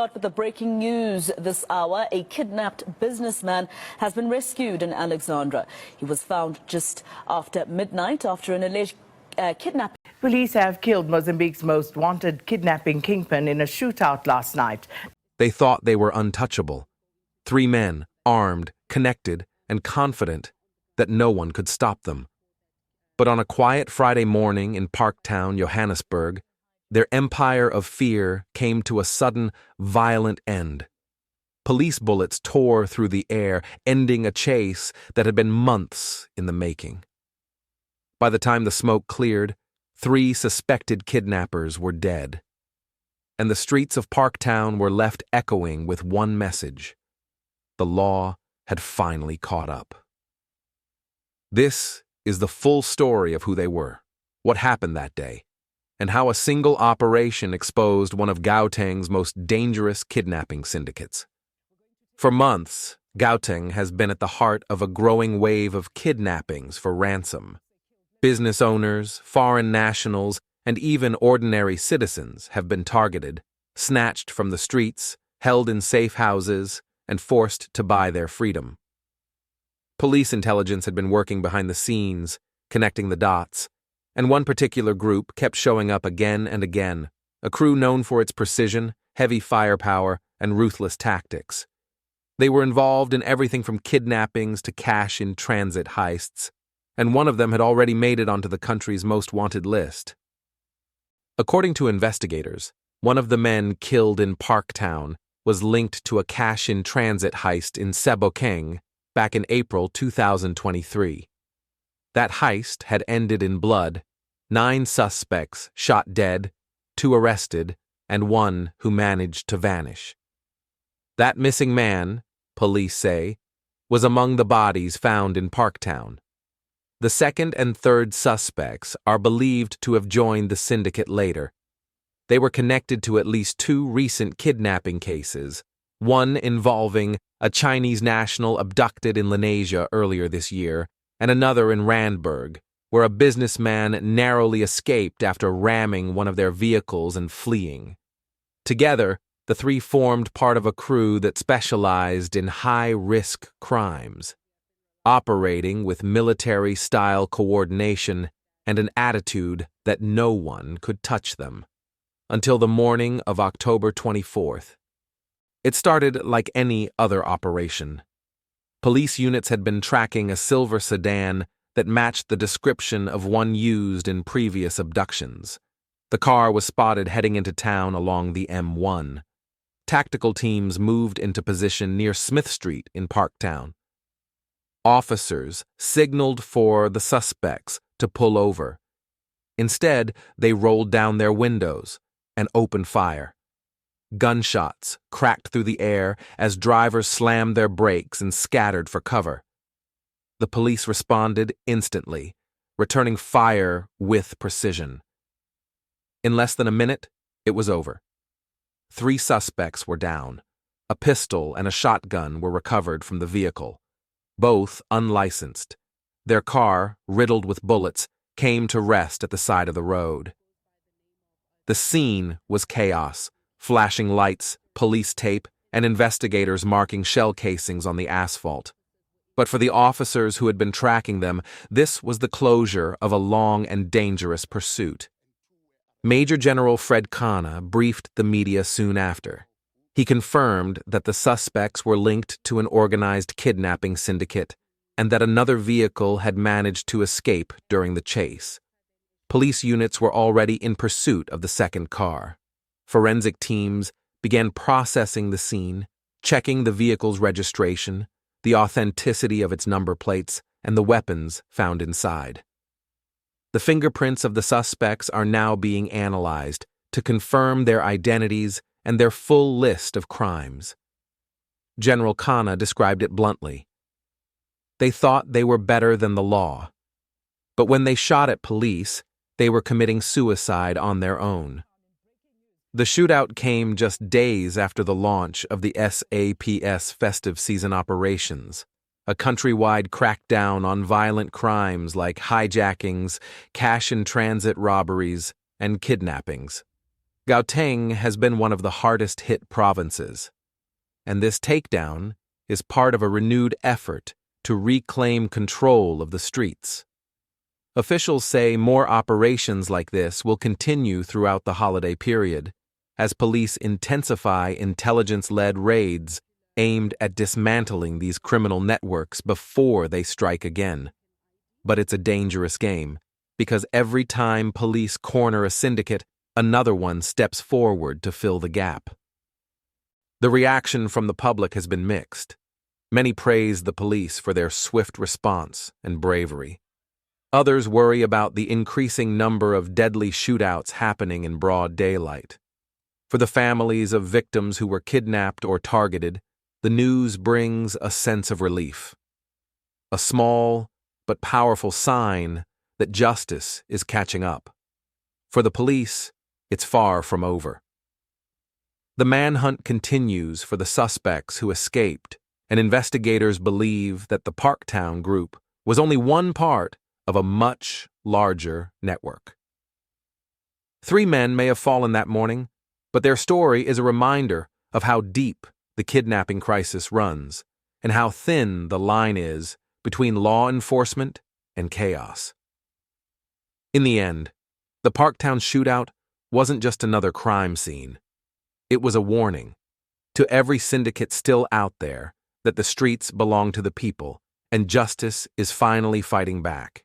With the breaking news this hour, a kidnapped businessman has been rescued in Alexandra. He was found just after midnight after an alleged kidnapping. Police have killed Mozambique's most wanted kidnapping kingpin in a shootout last night. They thought they were untouchable. 3 men, armed, connected, and confident that no one could stop them. But on a quiet Friday morning in Parktown, Johannesburg, their empire of fear came to a sudden, violent end. Police bullets tore through the air, ending a chase that had been months in the making. By the time the smoke cleared, 3 suspected kidnappers were dead. And the streets of Parktown were left echoing with one message: the law had finally caught up. This is the full story of who they were, what happened that day, and how a single operation exposed one of Gauteng's most dangerous kidnapping syndicates. For months, Gauteng has been at the heart of a growing wave of kidnappings for ransom. Business owners, foreign nationals, and even ordinary citizens have been targeted, snatched from the streets, held in safe houses, and forced to buy their freedom. Police intelligence had been working behind the scenes, connecting the dots, and one particular group kept showing up again and again, a crew known for its precision, heavy firepower, and ruthless tactics. They were involved in everything from kidnappings to cash-in-transit heists, and one of them had already made it onto the country's most wanted list. According to investigators, one of the men killed in Parktown was linked to a cash-in-transit heist in Gauteng back in April 2023. That heist had ended in blood, 9 suspects shot dead, 2 arrested, and 1 who managed to vanish. That missing man, police say, was among the bodies found in Parktown. The 2nd and 3rd suspects are believed to have joined the syndicate later. They were connected to at least 2 recent kidnapping cases, one involving a Chinese national abducted in Lenasia earlier this year, and another in Randburg, where a businessman narrowly escaped after ramming one of their vehicles and fleeing. Together, the 3 formed part of a crew that specialized in high-risk crimes, operating with military-style coordination and an attitude that no one could touch them, until the morning of October 24th. It started like any other operation. Police units had been tracking a silver sedan that matched the description of one used in previous abductions. The car was spotted heading into town along the M1. Tactical teams moved into position near Smith Street in Parktown. Officers signaled for the suspects to pull over. Instead, they rolled down their windows and opened fire. Gunshots cracked through the air as drivers slammed their brakes and scattered for cover. The police responded instantly, returning fire with precision. In less than a minute, it was over. 3 suspects were down. A pistol and a shotgun were recovered from the vehicle, both unlicensed. Their car, riddled with bullets, came to rest at the side of the road. The scene was chaos. Flashing lights, police tape, and investigators marking shell casings on the asphalt. But for the officers who had been tracking them, this was the closure of a long and dangerous pursuit. Major General Fred Kana briefed the media soon after. He confirmed that the suspects were linked to an organized kidnapping syndicate and that another vehicle had managed to escape during the chase. Police units were already in pursuit of the 2nd car. Forensic teams began processing the scene, checking the vehicle's registration, the authenticity of its number plates, and the weapons found inside. The fingerprints of the suspects are now being analyzed to confirm their identities and their full list of crimes. General Kana described it bluntly. They thought they were better than the law, but when they shot at police, they were committing suicide on their own. The shootout came just days after the launch of the SAPS festive season operations, a countrywide crackdown on violent crimes like hijackings, cash-in-transit robberies, and kidnappings. Gauteng has been one of the hardest hit provinces, and this takedown is part of a renewed effort to reclaim control of the streets. Officials say more operations like this will continue throughout the holiday period, as police intensify intelligence-led raids aimed at dismantling these criminal networks before they strike again. But it's a dangerous game, because every time police corner a syndicate, another one steps forward to fill the gap. The reaction from the public has been mixed. Many praise the police for their swift response and bravery. Others worry about the increasing number of deadly shootouts happening in broad daylight. For the families of victims who were kidnapped or targeted, the news brings a sense of relief. A small but powerful sign that justice is catching up. For the police, it's far from over. The manhunt continues for the suspects who escaped, and investigators believe that the Parktown group was only one part of a much larger network. 3 men may have fallen that morning, but their story is a reminder of how deep the kidnapping crisis runs and how thin the line is between law enforcement and chaos. In the end, the Parktown Shootout wasn't just another crime scene. It was a warning to every syndicate still out there that the streets belong to the people and justice is finally fighting back.